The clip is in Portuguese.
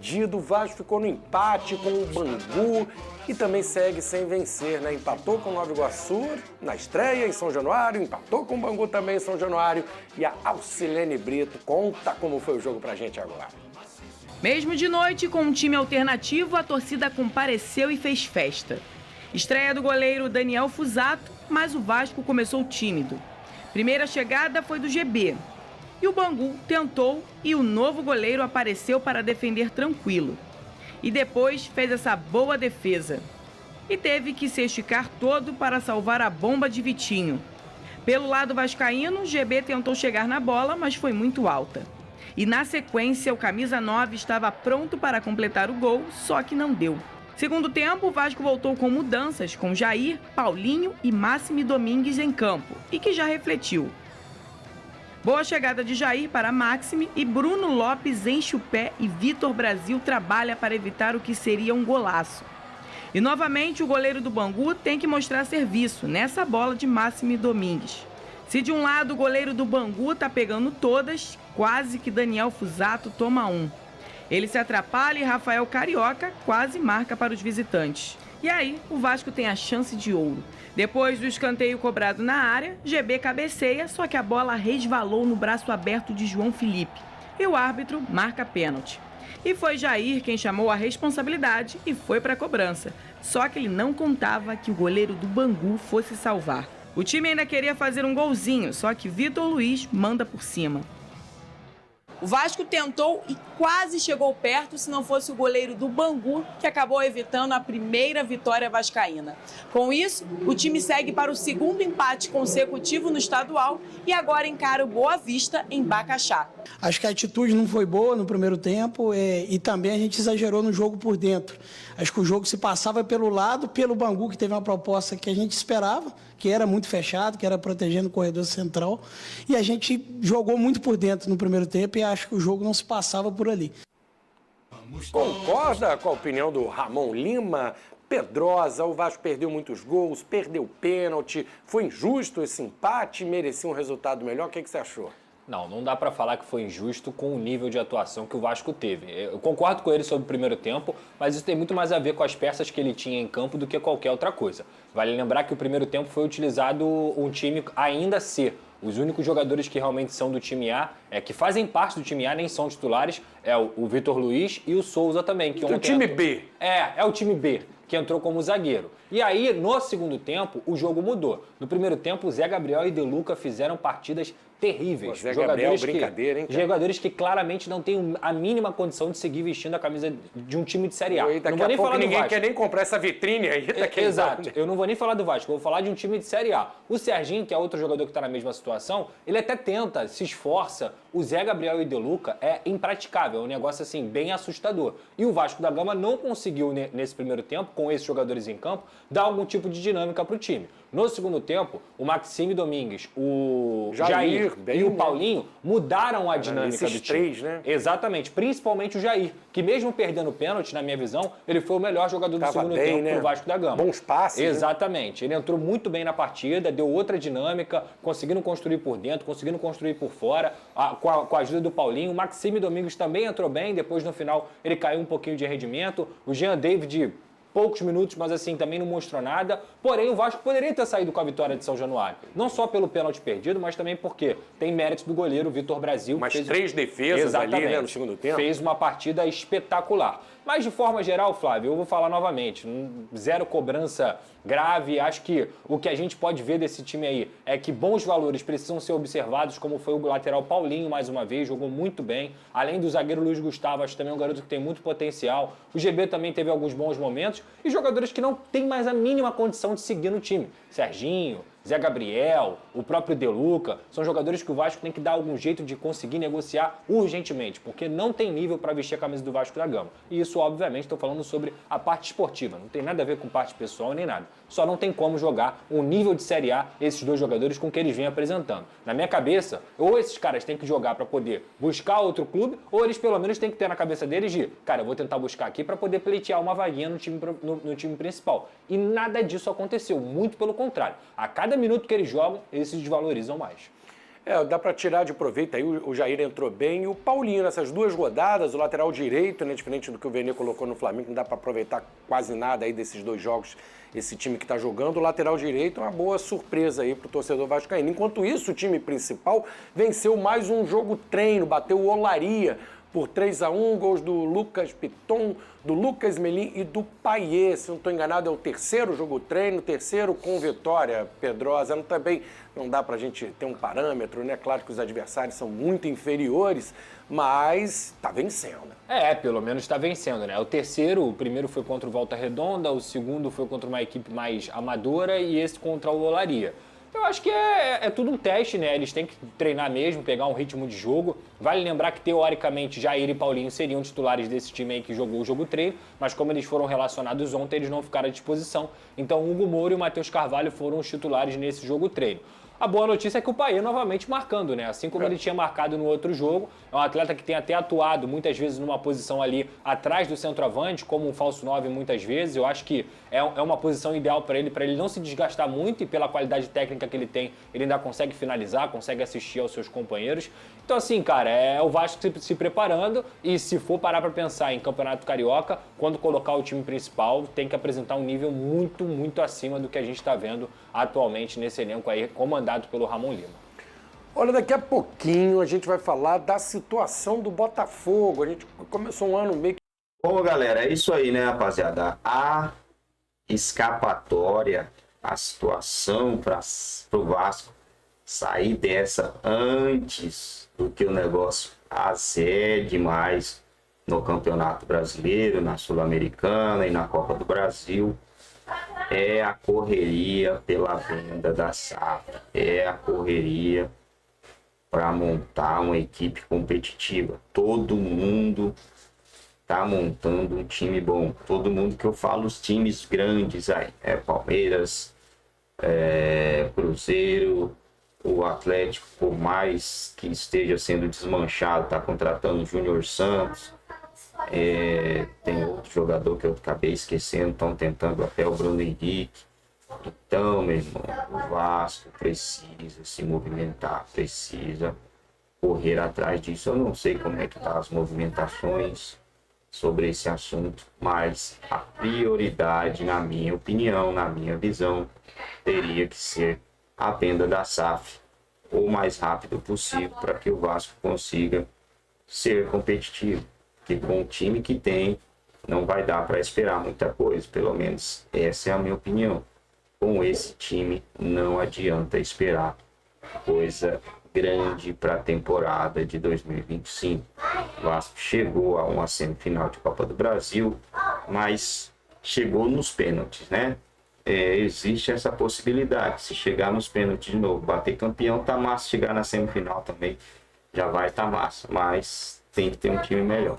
perdido, o Vasco ficou no empate com o Bangu e também segue sem vencer, né? Empatou com o Nova Iguaçu na estreia em São Januário, empatou com o Bangu também em São Januário e a Alcilene Brito conta como foi o jogo pra gente agora. Mesmo de noite, com um time alternativo, a torcida compareceu e fez festa. Estreia do goleiro Daniel Fusato, mas o Vasco começou tímido. Primeira chegada foi do GB. E o Bangu tentou e o novo goleiro apareceu para defender tranquilo. E depois fez essa boa defesa. E teve que se esticar todo para salvar a bomba de Vitinho. Pelo lado vascaíno, GB tentou chegar na bola, mas foi muito alta. E na sequência, o camisa 9 estava pronto para completar o gol, só que não deu. Segundo tempo, o Vasco voltou com mudanças, com Jair, Paulinho e Máximo Domingues em campo, e que já refletiu. Boa chegada de Jair para Máximo e Bruno Lopes enche o pé e Vitor Brasil trabalha para evitar o que seria um golaço. E novamente o goleiro do Bangu tem que mostrar serviço nessa bola de Máximo Domingues. Se de um lado o goleiro do Bangu tá pegando todas, quase que Daniel Fusato toma um. Ele se atrapalha e Rafael Carioca quase marca para os visitantes. E aí o Vasco tem a chance de ouro. Depois do escanteio cobrado na área, GB cabeceia, só que a bola resvalou no braço aberto de João Felipe. E o árbitro marca pênalti. E foi Jair quem chamou a responsabilidade e foi para a cobrança. Só que ele não contava que o goleiro do Bangu fosse salvar. O time ainda queria fazer um golzinho, só que Vitor Luiz manda por cima. O Vasco tentou e quase chegou perto se não fosse o goleiro do Bangu, que acabou evitando a primeira vitória vascaína. Com isso, o time segue para o segundo empate consecutivo no estadual e agora encara o Boa Vista em Bacaxá. Acho que a atitude não foi boa no primeiro tempo e também a gente exagerou no jogo por dentro. Acho que o jogo se passava pelo lado, pelo Bangu, que teve uma proposta que a gente esperava, que era muito fechado, que era protegendo o corredor central. E a gente jogou muito por dentro no primeiro tempo e acho que o jogo não se passava por ali. Concorda com a opinião do Ramon Lima? Pedrosa, o Vasco perdeu muitos gols, perdeu pênalti, foi injusto esse empate, merecia um resultado melhor. O que você achou? Não dá para falar que foi injusto com o nível de atuação que o Vasco teve. Eu concordo com ele sobre o primeiro tempo, mas isso tem muito mais a ver com as peças que ele tinha em campo do que qualquer outra coisa. Vale lembrar que o primeiro tempo foi utilizado um time ainda C. Os únicos jogadores que realmente são do time A, que fazem parte do time A, nem são titulares, é o Vitor Luiz e o Souza também. Que o time B. É o time B, que entrou como zagueiro. E aí, no segundo tempo, o jogo mudou. No primeiro tempo, o Zé Gabriel e De Luca fizeram partidas terríveis. Zé Gabriel, brincadeira, hein, cara? Jogadores que claramente não têm a mínima condição de seguir vestindo a camisa de um time de Série A. Daqui não vou nem falar do Vasco. Ninguém quer nem comprar essa vitrine aí. Exato. Eu não vou nem falar do Vasco, eu vou falar de um time de Série A. O Serginho, que é outro jogador que está na mesma situação, ele até tenta, se esforça. O Zé Gabriel e De Luca é impraticável, é um negócio assim bem assustador. E o Vasco da Gama não conseguiu, nesse primeiro tempo, com esses jogadores em campo, dar algum tipo de dinâmica para o time. No segundo tempo, o Maxime Domingues, o Jair e o Paulinho mudaram a dinâmica do time. Três, né? Exatamente, principalmente o Jair, que mesmo perdendo o pênalti, na minha visão, ele foi o melhor jogador do segundo tempo pro Vasco da Gama. Bons passes. Exatamente, ele entrou muito bem na partida, deu outra dinâmica, conseguindo construir por dentro, conseguindo construir por fora, com a ajuda do Paulinho. O Maxime Domingues também entrou bem, depois no final ele caiu um pouquinho de rendimento. O Jean David, poucos minutos, mas assim, também não mostrou nada. Porém, o Vasco poderia ter saído com a vitória de São Januário. Não só pelo pênalti perdido, mas também porque tem mérito do goleiro Vitor Brasil. Mas três defesas ali, né, no segundo tempo. Fez uma partida espetacular. Mas, de forma geral, Flávio, eu vou falar novamente, zero cobrança grave. Acho que o que a gente pode ver desse time aí é que bons valores precisam ser observados, como foi o lateral Paulinho, mais uma vez, jogou muito bem. Além do zagueiro Luiz Gustavo, acho também um garoto que tem muito potencial. O GB também teve alguns bons momentos. E jogadores que não têm mais a mínima condição de seguir no time. Serginho, Zé Gabriel, o próprio De Luca, são jogadores que o Vasco tem que dar algum jeito de conseguir negociar urgentemente, porque não tem nível para vestir a camisa do Vasco da Gama. E isso, obviamente, estou falando sobre a parte esportiva, não tem nada a ver com parte pessoal nem nada. Só não tem como jogar um nível de Série A esses dois jogadores com o que eles vêm apresentando. Na minha cabeça, ou esses caras têm que jogar para poder buscar outro clube, ou eles pelo menos têm que ter na cabeça deles de, cara, eu vou tentar buscar aqui para poder pleitear uma vaguinha no time principal. E nada disso aconteceu, muito pelo contrário. A cada minuto que eles jogam, eles se desvalorizam mais. Dá para tirar de proveito aí, o Jair entrou bem e o Paulinho nessas 2 rodadas, o lateral direito, né, diferente do que o Vene colocou no Flamengo, não dá para aproveitar quase nada aí desses 2 jogos, esse time que está jogando, o lateral direito é uma boa surpresa aí para o torcedor vascaíno. Enquanto isso, o time principal venceu mais um jogo treino, bateu o Olaria por 3-1, gols do Lucas Piton, do Lucas Melim e do Payet. Se não estou enganado, é o 3º jogo treino, 3º com vitória, Pedrosa. Também não dá para a gente ter um parâmetro, né? Claro que os adversários são muito inferiores, mas está vencendo. Pelo menos está vencendo, né? O primeiro foi contra o Volta Redonda, o segundo foi contra uma equipe mais amadora e esse contra o Olaria. Eu acho que é tudo um teste, né? Eles têm que treinar mesmo, pegar um ritmo de jogo. Vale lembrar que, teoricamente, Jair e Paulinho seriam titulares desse time aí que jogou o jogo treino, mas como eles foram relacionados ontem, eles não ficaram à disposição. Então, o Hugo Moura e o Matheus Carvalho foram os titulares nesse jogo treino. A boa notícia é que o Payet novamente marcando, né? Assim como ele tinha marcado no outro jogo, é um atleta que tem até atuado muitas vezes numa posição ali atrás do centroavante, como um falso 9 muitas vezes. Eu acho que é uma posição ideal para ele não se desgastar muito e pela qualidade técnica que ele tem, ele ainda consegue finalizar, consegue assistir aos seus companheiros. Então assim, cara, é o Vasco se preparando e se for parar para pensar em Campeonato Carioca, quando colocar o time principal, tem que apresentar um nível muito, muito acima do que a gente está vendo atualmente nesse elenco aí, comandado pelo Ramon Lima. Olha, daqui a pouquinho a gente vai falar da situação do Botafogo. A gente começou um ano meio que... Bom, galera, é isso aí, né, rapaziada? A escapatória, a situação para o Vasco sair dessa antes do que o negócio azede mais no Campeonato Brasileiro, na Sul-Americana e na Copa do Brasil, é a correria pela venda da SAF, é a correria para montar uma equipe competitiva. Todo mundo tá montando um time bom. Todo mundo que eu falo, os times grandes aí, Palmeiras, Cruzeiro, o Atlético, por mais que esteja sendo desmanchado, tá contratando o Júnior Santos. Tem outro jogador que eu acabei esquecendo, estão tentando até o Bruno Henrique. Então, meu irmão, o Vasco precisa se movimentar, precisa correr atrás disso. Eu não sei como é que tá as movimentações sobre esse assunto, mas a prioridade, na minha opinião, na minha visão, teria que ser a venda da SAF o mais rápido possível para que o Vasco consiga ser competitivo. Que com o time que tem, não vai dar para esperar muita coisa, pelo menos essa é a minha opinião. Com esse time não adianta esperar coisa grande para a temporada de 2025. O Vasco chegou a uma semifinal de Copa do Brasil, mas chegou nos pênaltis, né? Existe essa possibilidade, se chegar nos pênaltis de novo, bater campeão, tá massa, chegar na semifinal também já vai tá massa, mas tem que ter um time melhor.